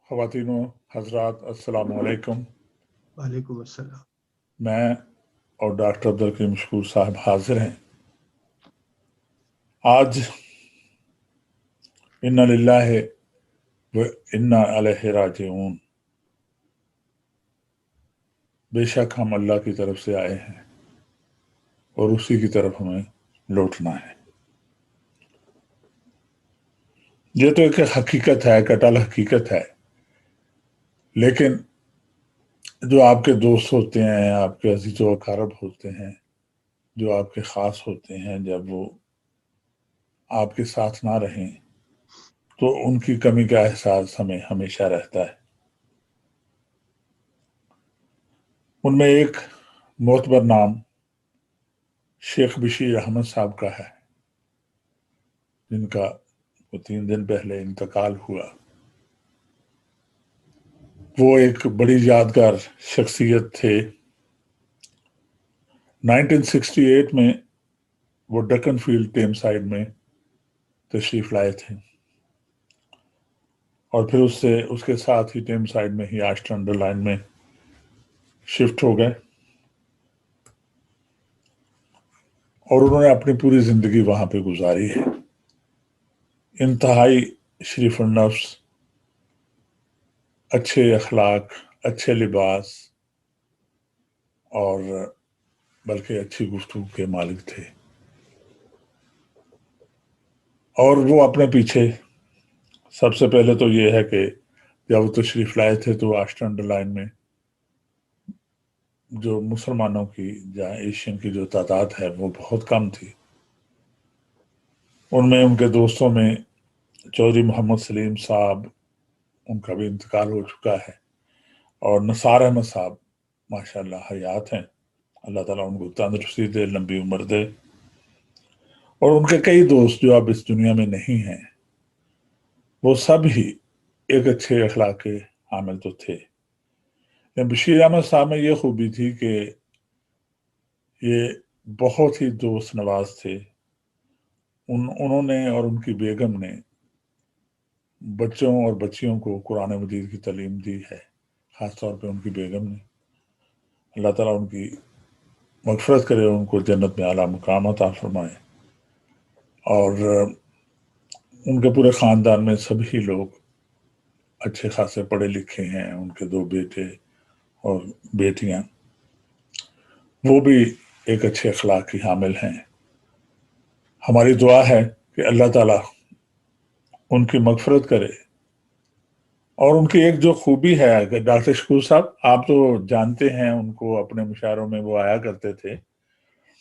ख़वातीन व हज़रात, अस्सलामु अलैकुम। वालेकुम अस्सलाम। मैं और डॉक्टर अब्दुल करीम मशकूर साहब हाजिर हैं। आज इन्ना लिल्लाहि व इन्ना इलैहि राजिऊन, बेशक हम अल्लाह की तरफ से आए हैं और उसी की तरफ हमें लौटना है। ये तो एक हकीकत है, एक अटल हकीकत है, लेकिन जो आपके दोस्त होते हैं, आपके अजीज़ व अक़ारब होते हैं, जो आपके ख़ास होते हैं, जब वो आपके साथ ना रहें तो उनकी कमी का एहसास हमें हमेशा रहता है। उनमें एक मोतबर नाम शेख बशीर अहमद साहब का है, जिनका 3 दिन पहले इंतकाल हुआ। वो एक बड़ी यादगार शख्सियत थे। 1968 में वो डक्कन फील्ड टेम साइड में तशरीफ लाए थे और फिर उसके साथ ही टेम साइड में ही आस्टर अंडरलाइन में शिफ्ट हो गए और उन्होंने अपनी पूरी जिंदगी वहां पे गुजारी है। इंतहाई शरीफ नफ्स, अच्छे अखलाक, अच्छे लिबास और बल्कि अच्छी गुफ्तगू के मालिक थे। और वो अपने पीछे सबसे पहले तो ये है कि जब वो तशरीफ लाए थे तो आस्टर अंडरलाइन में जो मुसलमानों की जहाँ एशियन की जो तादाद है वो बहुत कम थी। उनमें उनके दोस्तों में चौधरी मोहम्मद सलीम साहब, उनका भी इंतकाल हो चुका है, और नसार अहमद साहब माशाल्लाह हयात हैं। अल्लाह ताला उनको तंदुरुस्ती दे, लंबी उम्र दे। और उनके कई दोस्त जो अब इस दुनिया में नहीं हैं, वो सब ही एक अच्छे अखलाक के हामिल तो थे। बशीर अहमद साहब में ये खूबी थी कि ये बहुत ही दोस्त नवाज थे। उन्होंने और उनकी बेगम ने बच्चों और बच्चियों को कुरान मजीद की तालीम दी है, ख़ास तौर पे उनकी बेगम ने। अल्लाह ताला उनकी मग़फ़िरत करे, उनको जन्नत में आला मुकाम अता फरमाए। और उनके पूरे ख़ानदान में सभी लोग अच्छे खासे पढ़े लिखे हैं। उनके 2 बेटे और बेटियां, वो भी एक अच्छे अखलाक की हामिल हैं। हमारी दुआ है कि अल्लाह ताला उनकी मग़फ़िरत करे। और उनकी एक जो खूबी है, अगर डॉक्टर शकूर साहब आप तो जानते हैं उनको, अपने मुशायरों में वो आया करते थे।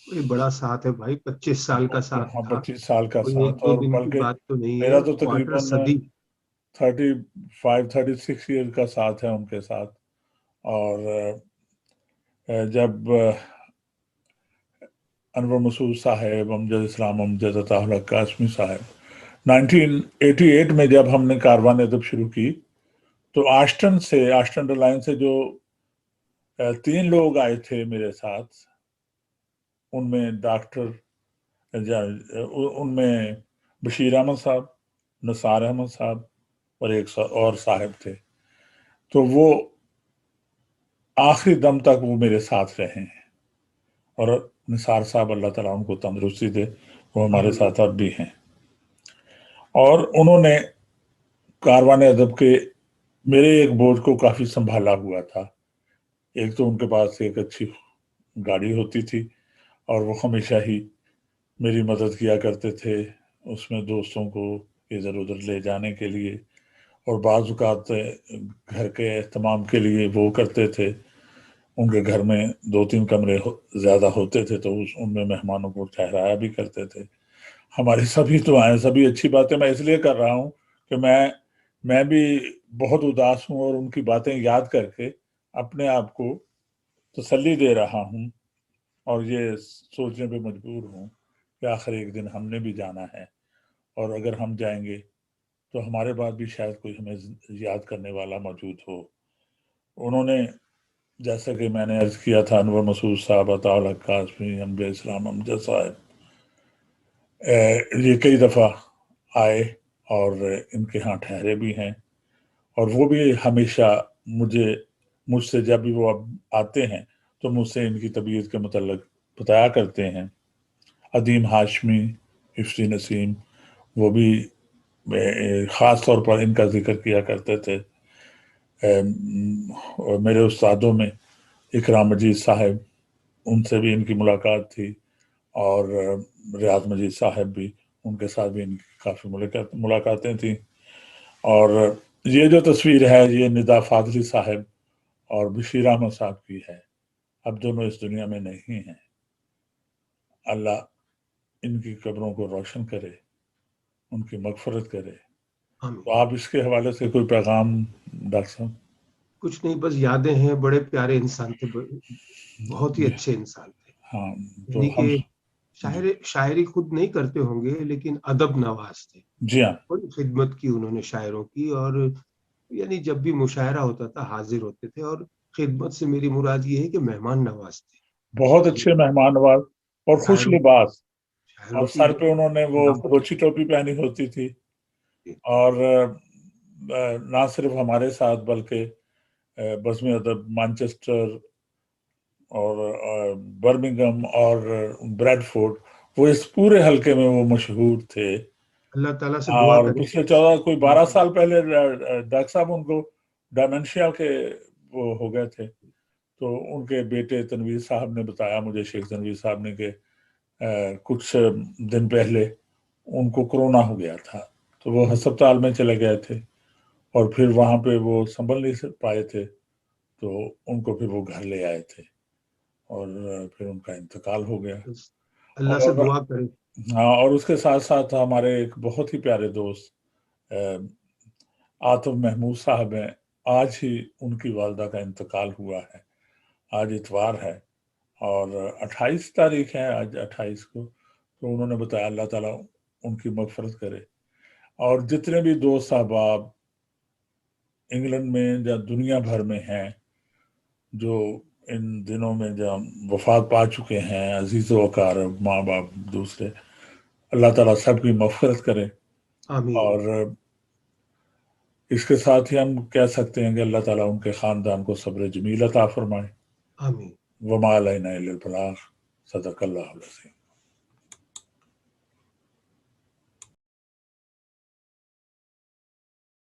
ये बड़ा साथ है भाई, 25 साल का साथ हाँ, था। 25 साल का कोई साथ, 1-2 और दिन की बल्कि बात तो नहीं मेरा है, तो क्वार्टर तकरीबन सदी। 36 ईयर का साथ है उनके साथ। और जब अनवर मसूद साहब, अमजद इस्लाम, अमजद अताउल्लाह कासमी साहब 1988 में जब हमने कारवान अदब शुरू की, तो आस्टन अंडरलाइन से जो 3 लोग आए थे मेरे साथ, उनमें उनमें बशीर अहमद साहब, नसार अहमद साहब और एक और साहब थे। तो वो आखिरी दम तक वो मेरे साथ रहे हैं। और निसार साहब, अल्लाह ताला उनको तंदुरुस्ती दे, वो हमारे साथ अब भी हैं। और उन्होंने कारवान अदब के मेरे एक बोझ को काफ़ी संभाला हुआ था। एक तो उनके पास एक अच्छी गाड़ी होती थी और वो हमेशा ही मेरी मदद किया करते थे उसमें, दोस्तों को इधर उधर ले जाने के लिए, और बाज़ औक़ात घर के एहतमाम के लिए वो करते थे। उनके घर में 2-3 कमरे ज़्यादा होते थे, तो उनमें मेहमानों को ठहराया भी करते थे। हमारी सभी दुआएं, सभी अच्छी बातें मैं इसलिए कर रहा हूँ कि मैं भी बहुत उदास हूँ और उनकी बातें याद करके अपने आप को तसल्ली दे रहा हूँ, और ये सोचने पे मजबूर हूँ कि आखिर एक दिन हमने भी जाना है, और अगर हम जाएंगे तो हमारे बाद भी शायद कोई हमें याद करने वाला मौजूद हो। उन्होंने, जैसा कि मैंने अर्ज किया था, अनवर मसूद साहब, अताउल्लाह कासमी, अमजद इस्लाम, अमजद साहब, ये कई दफ़ा आए और इनके यहाँ ठहरे भी हैं। اور وہ بھی ہمیشہ مجھ سے جب بھی وہ اب آتے ہیں تو مجھ سے ان کی طبیعت کے متعلق بتایا کرتے ہیں. عدیم ہاشمی، حفظی نسیم، وہ بھی خاص طور پر ان کا ذکر کیا کرتے تھے. اور میرے استادوں میں اکرام مجید صاحب، ان سے بھی ان کی ملاقات تھی، اور ریاض مجید صاحب بھی، ان کے ساتھ بھی ان کی کافی ملاقاتیں تھیں. اور یہ جو تصویر ہے یہ ندا فاضلی صاحب اور بشیر احمد صاحب کی ہے. اب دونوں اس دنیا میں نہیں ہیں. اللہ ان کی قبروں کو روشن کرے، ان کی مغفرت کرے. آمین. تو آپ اس کے حوالے سے کوئی پیغام ڈاکٹر صاحب؟ کچھ نہیں، بس یادیں ہیں. بڑے پیارے انسان تھے، بہت ہی اچھے انسان تھے. ہاں، تو یعنی ہم کہ شاعری خود نہیں کرتے ہوں گے لیکن ادب نواز تھے. جی ہاں، بڑی خدمت کی انہوں نے شاعروں کی، اور یعنی جب بھی مشاعرہ ہوتا تھا حاضر ہوتے تھے. اور خدمت سے میری مراد یہ ہے کہ مہمان نواز تھے. بہت اچھے مہمان نواز اور خوش شاعروں لباس، شاعروں اور کی سر پہ انہوں نے وہ بلوچی ٹوپی پہنی ہوتی تھی. اور نہ صرف ہمارے ساتھ بلکہ بزم ادب مانچسٹر اور برمنگم اور بریڈ فورڈ، وہ اس پورے حلقے میں وہ مشہور تھے. اللہ تعالیٰ سے دعا اور کریں. پچھلے 12 سال پہلے ڈاکٹر صاحب ان کو ڈائمنشیا کے وہ ہو گئے تھے. تو ان کے بیٹے تنویر صاحب نے بتایا مجھے، شیخ تنویر صاحب نے، کہ کچھ دن پہلے ان کو کرونا ہو گیا تھا. تو وہ ہسپتال میں چلے گئے تھے، اور پھر وہاں پہ وہ سنبھل نہیں پائے تھے، تو ان کو پھر وہ گھر لے آئے تھے، اور پھر ان کا انتقال ہو گیا. اللہ سے اور دعا کریں. ہاں، اور اس کے ساتھ ساتھ ہمارے ایک بہت ہی پیارے دوست عاطف محمود صاحب ہیں. آج ہی ان کی والدہ کا انتقال ہوا ہے. آج اتوار ہے اور 28 تاریخ ہے، آج 28 کو. تو انہوں نے بتایا اللہ تعالیٰ ان کی مغفرت کرے. اور جتنے بھی دوست احباب انگلینڈ میں یا دنیا بھر میں ہیں جو ان دنوں میں جب وفات پا چکے ہیں، عزیز و اقارب، ماں باپ، دوسرے، اللہ تعالیٰ سب کی مغفرت کرے. آمین. اور اس کے ساتھ ہی ہم کہہ سکتے ہیں کہ اللہ تعالیٰ ان کے خاندان کو صبر جمیل عطا فرمائے. آمین. وما علینا الا البلاغ. صدق اللہ العظیم.